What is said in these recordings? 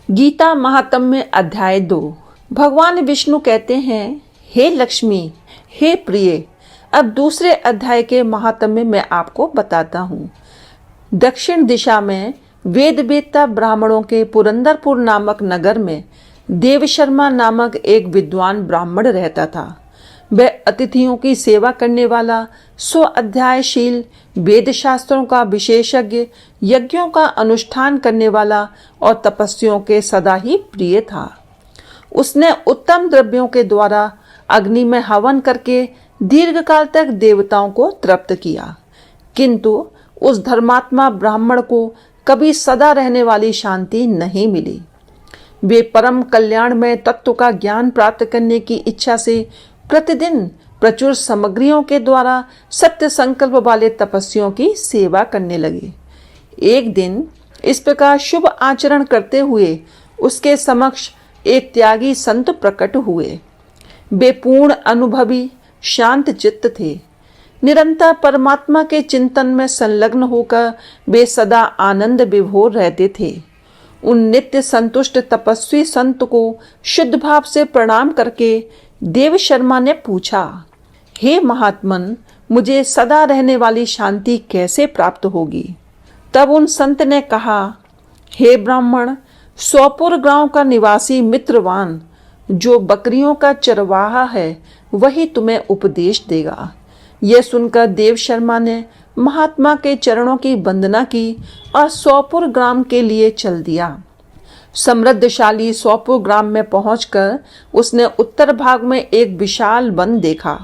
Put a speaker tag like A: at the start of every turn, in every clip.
A: गीता महात्म्य अध्याय 2। भगवान विष्णु कहते हैं, हे लक्ष्मी, हे प्रिय, अब दूसरे अध्याय के महात्म्य मैं आपको बताता हूँ। दक्षिण दिशा में वेदवेत्ता ब्राह्मणों के पुरंदरपुर नामक नगर में देवशर्मा नामक एक विद्वान ब्राह्मण रहता था। वह अतिथियों की सेवा करने वाला, स्वाध्यायशील, वेद शास्त्रों का विशेषज्ञ, यज्ञों का अनुष्ठान करने वाला और तपस्वियों के सदा ही प्रिय था। उसने उत्तम द्रव्यों के द्वारा अग्नि में हवन करके दीर्घकाल तक देवताओं को तृप्त किया, किंतु उस धर्मात्मा ब्राह्मण को कभी सदा रहने वाली शांति नहीं मिली। वे परम कल्याणमय तत्व का ज्ञान प्राप्त करने की इच्छा से प्रतिदिन प्रचुर सामग्रियों के द्वारा सत्य संकल्प वाले तपस्वियों की सेवा करने लगे। एक दिन इस प्रकार शुभ आचरण करते हुए उसके समक्ष एक त्यागी संत प्रकट हुए। वे पूर्ण अनुभवी, शांत चित्त थे। निरंतर परमात्मा के चिंतन में संलग्न होकर वे सदा आनंद विभोर रहते थे। उन नित्य संतुष्ट तपस्वी संत को शुद्ध भाव से प्रणाम करके देव शर्मा ने पूछा, हे महात्मन, मुझे सदा रहने वाली शांति कैसे प्राप्त होगी? तब उन संत ने कहा, हे ब्राह्मण, सोपुर गांव का निवासी मित्रवान जो बकरियों का चरवाहा है, वही तुम्हें उपदेश देगा। यह सुनकर देव शर्मा ने महात्मा के चरणों की वंदना की और सोपुर ग्राम के लिए चल दिया। समृद्धशाली सोपुर ग्राम में पहुंचकर उसने उत्तर भाग में एक विशाल वन देखा।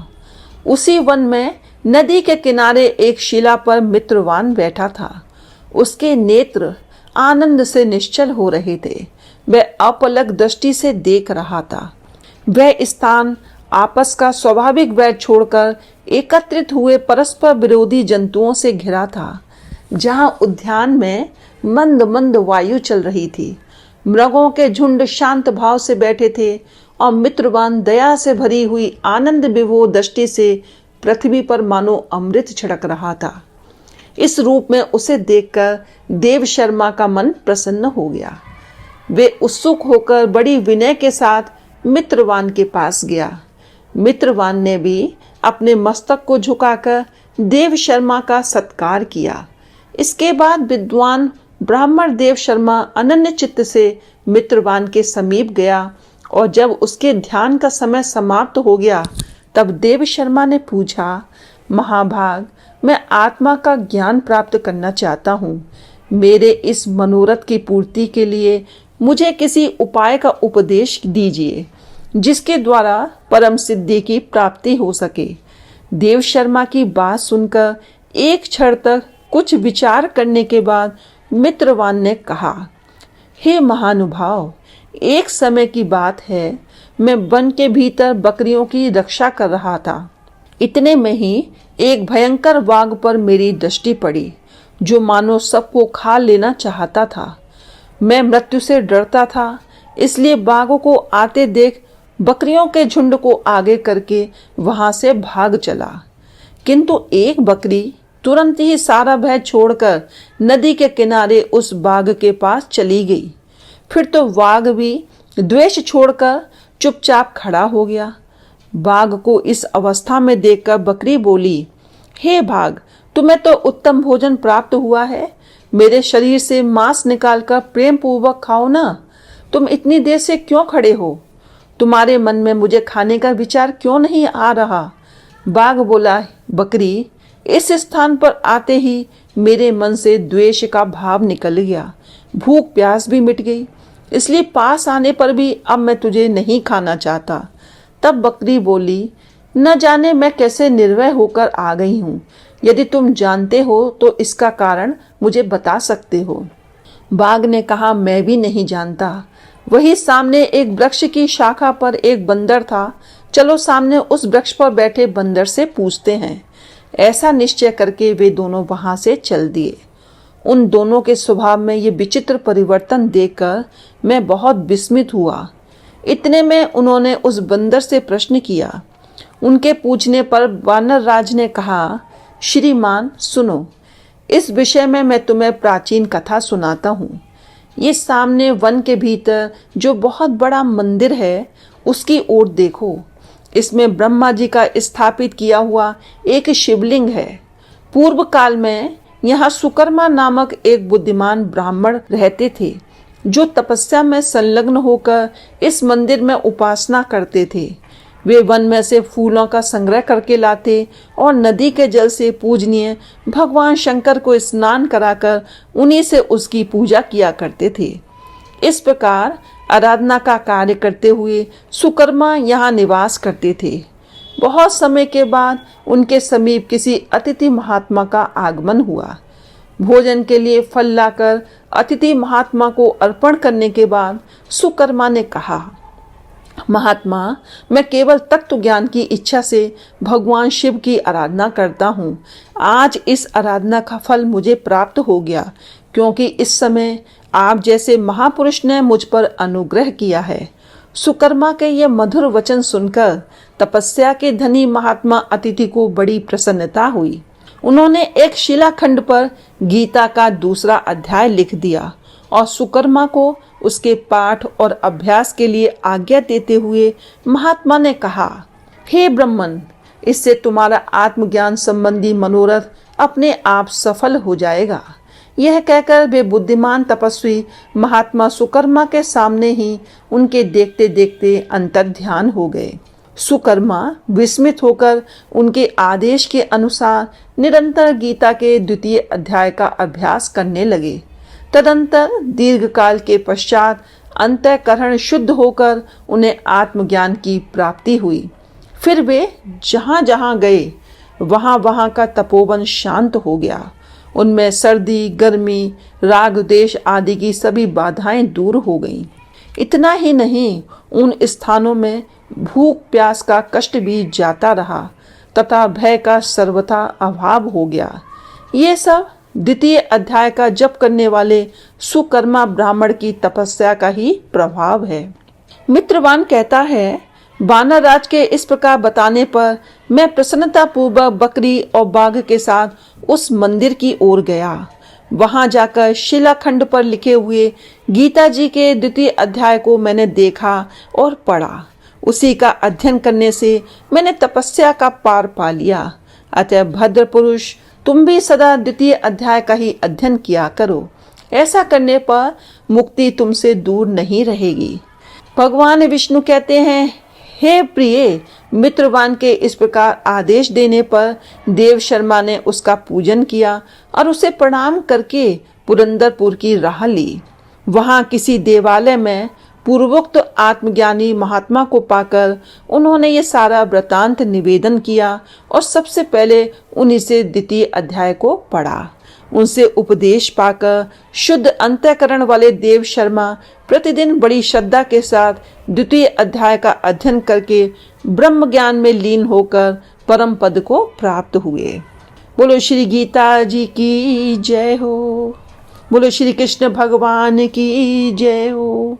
A: उसी वन में नदी के किनारे एक शिला पर मित्रवान बैठा था। उसके नेत्र आनंद से निश्चल हो रहे थे। वह अपलक दृष्टि से देख रहा था। वह स्थान आपस का स्वाभाविक वैर छोड़कर एकत्रित हुए परस्पर विरोधी जंतुओं से घिरा था। जहां उद्यान में मंद मंद वायु चल रही थी, मृगों के झुंड शांत भाव से बैठे थे और मित्रवान दया से भरी हुई आनंद विभोर दृष्टि से पृथ्वी पर मानो अमृत छिड़क रहा था। इस रूप में उसे देखकर देव शर्मा का मन प्रसन्न हो गया। वे उत्सुक होकर बड़ी विनय के साथ मित्रवान के पास गया। मित्रवान ने भी अपने मस्तक को झुकाकर देव शर्मा का सत्कार किया। इसके बाद विद्वान ब्राह्मण देव शर्मा अनन्य चित्त से मित्रवान के समीप गया और जब उसके ध्यान का समय समाप्त हो गया तब देव शर्मा ने पूछा, महाभाग, मैं आत्मा का ज्ञान प्राप्त करना चाहता हूँ। मेरे इस मनोरथ की पूर्ति के लिए मुझे किसी उपाय का उपदेश दीजिए जिसके द्वारा परम सिद्धि की प्राप्ति हो सके। देव शर्मा की बात सुनकर एक क्षण तक कुछ विचार करने के बाद मित्रवान ने कहा, हे महानुभाव, एक समय की बात है, मैं वन के भीतर बकरियों की रक्षा कर रहा था। इतने में ही एक भयंकर वाघ पर मेरी दृष्टि पड़ी जो मानो सबको खा लेना चाहता था। मैं मृत्यु से डरता था, इसलिए बाघ को आते देख बकरियों के झुंड को आगे करके वहां से भाग चला, किंतु एक बकरी तुरंत ही सारा भय छोड़कर नदी के किनारे उस बाघ के पास चली गई। फिर तो बाघ भी द्वेष छोड़कर चुपचाप खड़ा हो गया। बाघ को इस अवस्था में देखकर बकरी बोली, हे बाघ, तुम्हें तो उत्तम भोजन प्राप्त हुआ है। मेरे शरीर से मांस निकालकर प्रेम पूर्वक खाओ ना। तुम इतनी देर से क्यों खड़े हो? तुम्हारे मन में मुझे खाने का विचार क्यों नहीं आ रहा? बाघ बोला, बकरी, इस स्थान पर आते ही मेरे मन से द्वेष का भाव निकल गया। भूख प्यास भी मिट गई, इसलिए पास आने पर भी अब मैं तुझे नहीं खाना चाहता। तब बकरी बोली, न जाने मैं कैसे निर्भय होकर आ गई हूँ। यदि तुम जानते हो तो इसका कारण मुझे बता सकते हो। बाघ ने कहा, मैं भी नहीं जानता। वही सामने एक वृक्ष की शाखा पर एक बंदर था। चलो सामने उस वृक्ष पर बैठे बंदर से पूछते हैं। ऐसा निश्चय करके वे दोनों वहां से चल दिए। उन दोनों के स्वभाव में ये विचित्र परिवर्तन देखकर मैं बहुत विस्मित हुआ। इतने में उन्होंने उस बंदर से प्रश्न किया। उनके पूछने पर वानर राज ने कहा, श्रीमान सुनो, इस विषय में मैं तुम्हें प्राचीन कथा सुनाता हूँ। ये सामने वन के भीतर जो बहुत बड़ा मंदिर है उसकी ओर देखो। इसमें ब्रह्मा जी का स्थापित किया हुआ एक शिवलिंग है। पूर्व काल में यहाँ सुकर्मा नामक एक बुद्धिमान ब्राह्मण रहते थे जो तपस्या में संलग्न होकर इस मंदिर में उपासना करते थे। वे वन में से फूलों का संग्रह करके लाते और नदी के जल से पूजनीय भगवान शंकर को स्नान कराकर उन्हीं से उसकी पूजा किया करते थे। इस प्रकार आराधना का कार्य करते हुए सुकर्मा यहाँ निवास करते थे। बहुत समय के बाद उनके समीप किसी अतिथि महात्मा का आगमन हुआ। भोजन के लिए फल लाकर अतिथि महात्मा को अर्पण करने के बाद सुकर्मा ने कहा, महात्मा, मैं केवल तत्व ज्ञान की इच्छा से भगवान शिव की आराधना करता हूँ। आज इस आराधना का फल मुझे प्राप्त हो गया, क्योंकि इस समय आप जैसे महापुरुष ने मुझ पर अनुग्रह किया है। सुकर्मा के ये मधुर वचन सुनकर तपस्या के धनी महात्मा अतिथि को बड़ी प्रसन्नता हुई। उन्होंने एक शिलाखंड पर गीता का दूसरा अध्याय लिख दिया और सुकर्मा को उसके पाठ और अभ्यास के लिए आज्ञा देते हुए महात्मा ने कहा, हे ब्राह्मण, इससे तुम्हारा आत्मज्ञान संबंधी मनोरथ अपने आप सफल हो जाएगा। यह कहकर वे बुद्धिमान तपस्वी महात्मा सुकर्मा के सामने ही उनके देखते देखते अंतर्ध्यान हो गए। सुकर्मा विस्मित होकर उनके आदेश के अनुसार निरंतर गीता के द्वितीय अध्याय का अभ्यास करने लगे। तदंतर दीर्घकाल के पश्चात अंतःकरण शुद्ध होकर उन्हें आत्मज्ञान की प्राप्ति हुई। फिर वे जहाँ जहाँ गए वहाँ वहाँ का तपोवन शांत हो गया। उनमें सर्दी, गर्मी, राग, द्वेष आदि की सभी बाधाएं दूर हो गईं। इतना ही नहीं, उन स्थानों में भूख प्यास का कष्ट भी जाता रहा तथा भय का सर्वथा अभाव हो गया। ये सब द्वितीय अध्याय का जप करने वाले सुकर्मा ब्राह्मण की तपस्या का ही प्रभाव है। मित्रवान कहता है, वानर राज के इस प्रकार बताने पर मैं प्रसन्नता पूर्वक बकरी और बाघ के साथ उस मंदिर की ओर गया। वहां जाकर शिलाखंड पर लिखे हुए गीता जी के द्वितीय अध्याय को मैंने देखा और पढ़ा। उसी का अध्ययन करने से मैंने तपस्या का पार पा लिया। अतः भद्र पुरुष, तुम भी सदा द्वितीय अध्याय का ही अध्ययन किया करो। ऐसा करने पर मुक्ति तुमसे दूर नहीं रहेगी। भगवान विष्णु कहते हैं, हे प्रिय, मित्रवान के इस प्रकार आदेश देने पर देव शर्मा ने उसका पूजन किया और उसे प्रणाम करके पुरंदरपुर की राह ली। वहां किसी देवालय में पूर्वोक्त आत्मज्ञानी महात्मा को पाकर उन्होंने ये सारा वृतांत निवेदन किया और सबसे पहले उन्हीं से द्वितीय अध्याय को पढ़ा। उनसे उपदेश पाकर शुद्ध अंतःकरण वाले देव शर्मा प्रतिदिन बड़ी श्रद्धा के साथ द्वितीय अध्याय का अध्ययन करके ब्रह्म ज्ञान में लीन होकर परम पद को प्राप्त हुए। बोलो श्री गीता जी की जय हो। बोलो श्री कृष्ण भगवान की जय हो।